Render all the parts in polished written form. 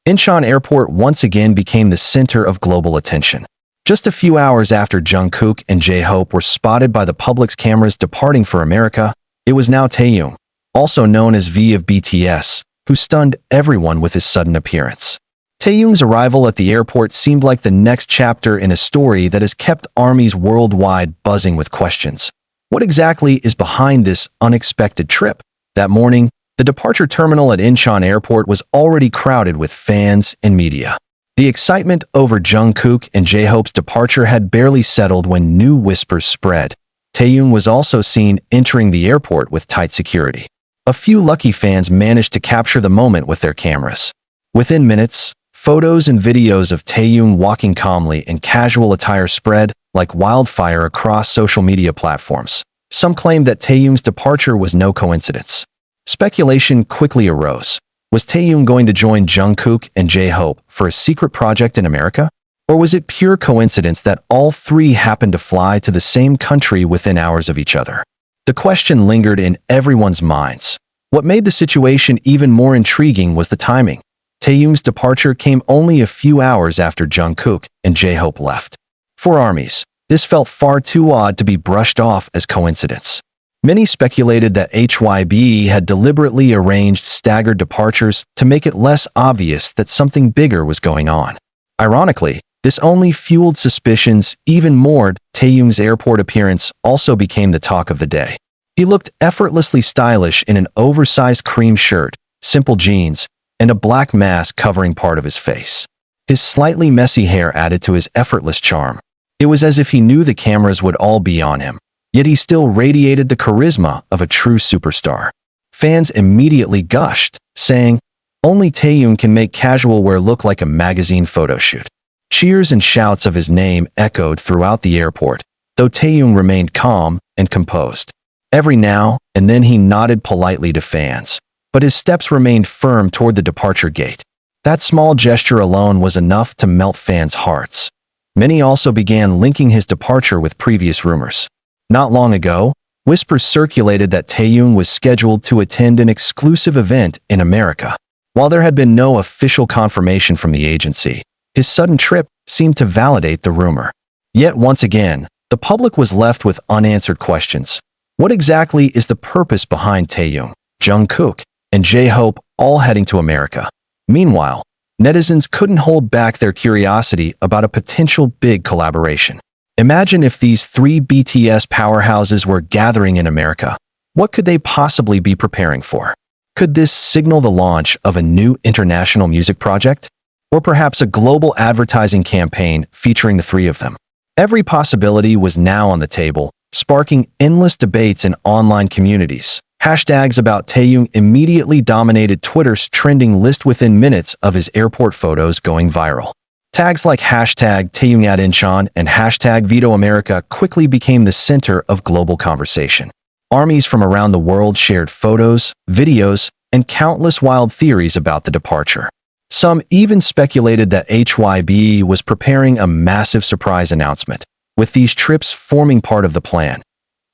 Incheon Airport once again became the center of global attention. Just a few hours after Jungkook and J-Hope were spotted by the public's cameras departing for America, it was now Taehyung, also known as V of BTS, who stunned everyone with his sudden appearance. Taehyung's arrival at the airport seemed like the next chapter in a story that has kept armies worldwide buzzing with questions. What exactly is behind this unexpected trip? That morning, the departure terminal at Incheon Airport was already crowded with fans and media. The excitement over Jungkook and J-Hope's departure had barely settled when new whispers spread. Taehyung was also seen entering the airport with tight security. A few lucky fans managed to capture the moment with their cameras. Within minutes, photos and videos of Taehyung walking calmly in casual attire spread like wildfire across social media platforms. Some claimed that Taehyung's departure was no coincidence. Speculation quickly arose. Was Taehyung going to join Jungkook and J-Hope for a secret project in America? Or was it pure coincidence that all three happened to fly to the same country within hours of each other? The question lingered in everyone's minds. What made the situation even more intriguing was the timing. Taehyung's departure came only a few hours after Jungkook and J-Hope left. For armies, this felt far too odd to be brushed off as coincidence. Many speculated that HYBE had deliberately arranged staggered departures to make it less obvious that something bigger was going on. Ironically, this only fueled suspicions even more. Taehyung's airport appearance also became the talk of the day. He looked effortlessly stylish in an oversized cream shirt, simple jeans, and a black mask covering part of his face. His slightly messy hair added to his effortless charm. It was as if he knew the cameras would all be on him. Yet he still radiated the charisma of a true superstar. Fans immediately gushed, saying, "Only Taehyung can make casual wear look like a magazine photo shoot." Cheers and shouts of his name echoed throughout the airport, though Taehyung remained calm and composed. Every now and then he nodded politely to fans, but his steps remained firm toward the departure gate. That small gesture alone was enough to melt fans' hearts. Many also began linking his departure with previous rumors. Not long ago, whispers circulated that Taehyung was scheduled to attend an exclusive event in America. While there had been no official confirmation from the agency, his sudden trip seemed to validate the rumor. Yet once again, the public was left with unanswered questions. What exactly is the purpose behind Taehyung, Jungkook, and J-Hope all heading to America? Meanwhile, netizens couldn't hold back their curiosity about a potential big collaboration. Imagine if these three BTS powerhouses were gathering in America. What could they possibly be preparing for? Could this signal the launch of a new international music project? Or perhaps a global advertising campaign featuring the three of them? Every possibility was now on the table, sparking endless debates in online communities. Hashtags about Taehyung immediately dominated Twitter's trending list within minutes of his airport photos going viral. Tags like hashtag #TaehyungAtIncheon and hashtag VetoAmerica quickly became the center of global conversation. Armies from around the world shared photos, videos, and countless wild theories about the departure. Some even speculated that HYBE was preparing a massive surprise announcement, with these trips forming part of the plan.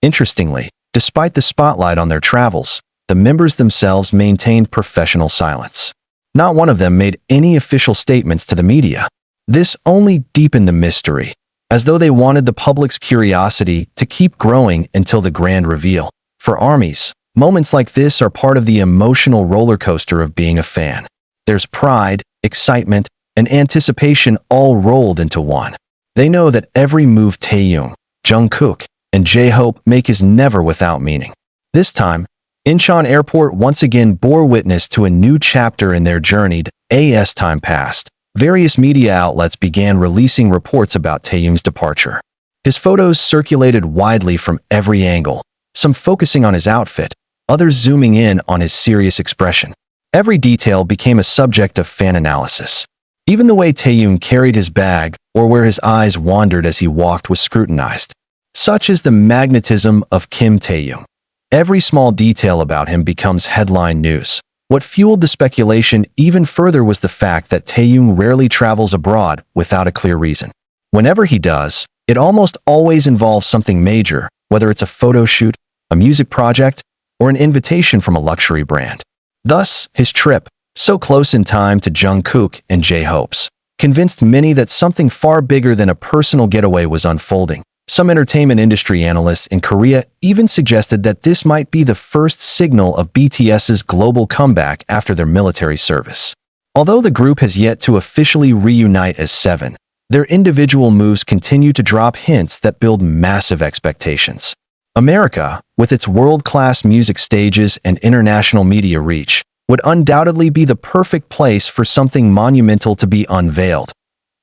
Interestingly, despite the spotlight on their travels, the members themselves maintained professional silence. Not one of them made any official statements to the media. This only deepened the mystery, as though they wanted the public's curiosity to keep growing until the grand reveal. For armies, moments like this are part of the emotional roller coaster of being a fan. There's pride, excitement, and anticipation all rolled into one. They know that every move Taehyung, Jungkook, and J-Hope make is never without meaning. This time, Incheon Airport once again bore witness to a new chapter in their journey. As time passed, various media outlets began releasing reports about Taehyung's departure. His photos circulated widely from every angle, some focusing on his outfit, others zooming in on his serious expression. Every detail became a subject of fan analysis. Even the way Taehyung carried his bag or where his eyes wandered as he walked was scrutinized. Such is the magnetism of Kim Taehyung. Every small detail about him becomes headline news. What fueled the speculation even further was the fact that Taehyung rarely travels abroad without a clear reason. Whenever he does, it almost always involves something major, whether it's a photo shoot, a music project, or an invitation from a luxury brand. Thus, his trip, so close in time to Jungkook and J-Hope's, convinced many that something far bigger than a personal getaway was unfolding. Some entertainment industry analysts in Korea even suggested that this might be the first signal of BTS's global comeback after their military service. Although the group has yet to officially reunite as seven, their individual moves continue to drop hints that build massive expectations. America, with its world-class music stages and international media reach, would undoubtedly be the perfect place for something monumental to be unveiled.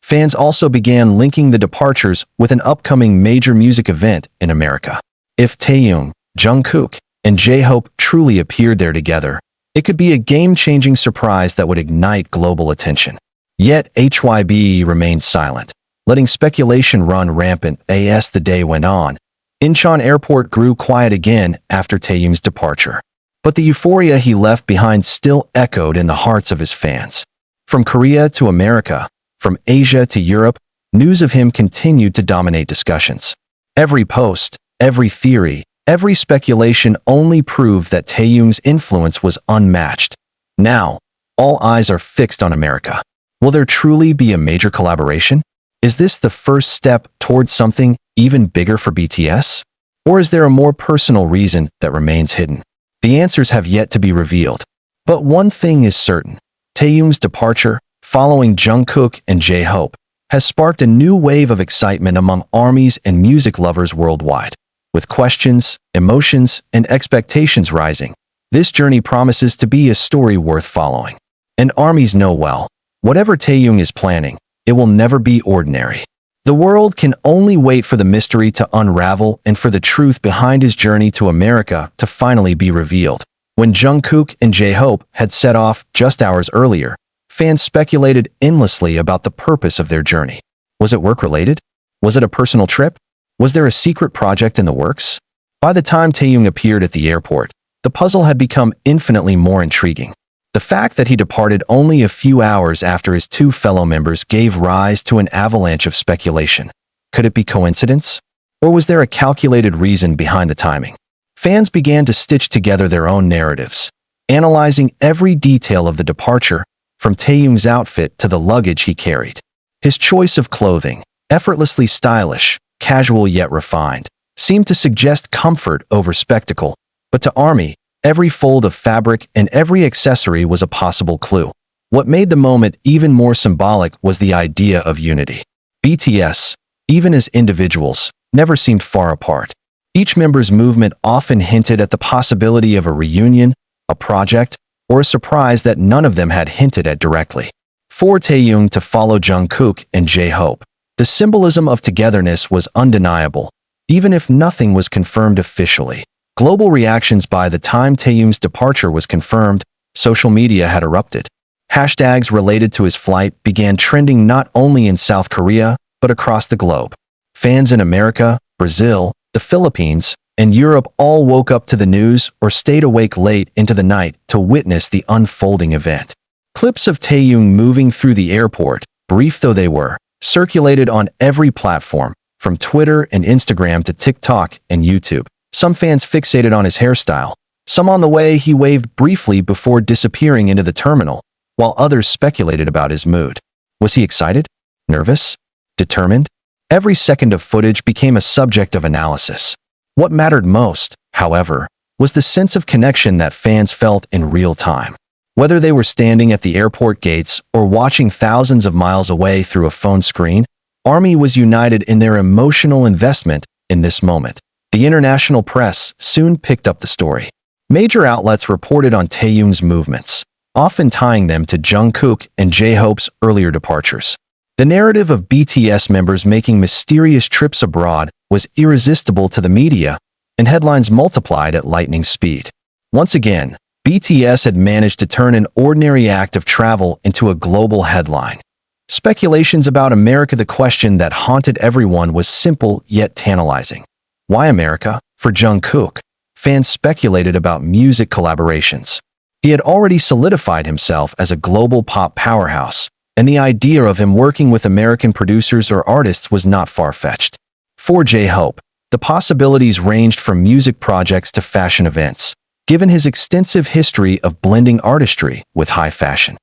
Fans also began linking the departures with an upcoming major music event in America. If Taehyung, Jungkook, and J-Hope truly appeared there together, it could be a game-changing surprise that would ignite global attention. Yet HYBE remained silent, letting speculation run rampant as the day went on. Incheon Airport grew quiet again after Taehyung's departure, but the euphoria he left behind still echoed in the hearts of his fans. From Korea to America, from Asia to Europe, news of him continued to dominate discussions. Every post, every theory, every speculation only proved that Taehyung's influence was unmatched. Now, all eyes are fixed on America. Will there truly be a major collaboration? Is this the first step towards something even bigger for BTS? Or is there a more personal reason that remains hidden? The answers have yet to be revealed. But one thing is certain: Taehyung's departure, following Jungkook and J-Hope, has sparked a new wave of excitement among ARMYs and music lovers worldwide. With questions, emotions, and expectations rising, this journey promises to be a story worth following. And ARMYs know well, whatever Taehyung is planning, it will never be ordinary. The world can only wait for the mystery to unravel and for the truth behind his journey to America to finally be revealed. When Jungkook and J-Hope had set off just hours earlier, fans speculated endlessly about the purpose of their journey. Was it work-related? Was it a personal trip? Was there a secret project in the works? By the time Taehyung appeared at the airport, the puzzle had become infinitely more intriguing. The fact that he departed only a few hours after his two fellow members gave rise to an avalanche of speculation. Could it be coincidence? Or was there a calculated reason behind the timing? Fans began to stitch together their own narratives, analyzing every detail of the departure, from Taehyung's outfit to the luggage he carried. His choice of clothing, effortlessly stylish, casual yet refined, seemed to suggest comfort over spectacle, but to ARMY, every fold of fabric and every accessory was a possible clue. What made the moment even more symbolic was the idea of unity. BTS, even as individuals, never seemed far apart. Each member's movement often hinted at the possibility of a reunion, a project, or a surprise that none of them had hinted at directly. For Taehyung to follow Jungkook and J-Hope, the symbolism of togetherness was undeniable, even if nothing was confirmed officially. Global reactions by the time Taehyung's departure was confirmed, social media had erupted. Hashtags related to his flight began trending not only in South Korea, but across the globe. Fans in America, Brazil, the Philippines, and Europe all woke up to the news or stayed awake late into the night to witness the unfolding event. Clips of Taehyung moving through the airport, brief though they were, circulated on every platform, from Twitter and Instagram to TikTok and YouTube. Some fans fixated on his hairstyle, some on the way he waved briefly before disappearing into the terminal, while others speculated about his mood. Was he excited? Nervous? Determined? Every second of footage became a subject of analysis. What mattered most, however, was the sense of connection that fans felt in real time. Whether they were standing at the airport gates or watching thousands of miles away through a phone screen, ARMY was united in their emotional investment in this moment. The international press soon picked up the story. Major outlets reported on Taehyung's movements, often tying them to Jungkook and J-Hope's earlier departures. The narrative of BTS members making mysterious trips abroad was irresistible to the media, and headlines multiplied at lightning speed. Once again, BTS had managed to turn an ordinary act of travel into a global headline. Speculations about America. The question that haunted everyone was simple yet tantalizing. Why America? For Jungkook, fans speculated about music collaborations. He had already solidified himself as a global pop powerhouse, and the idea of him working with American producers or artists was not far-fetched. For J-Hope, the possibilities ranged from music projects to fashion events. given his extensive history of blending artistry with high fashion.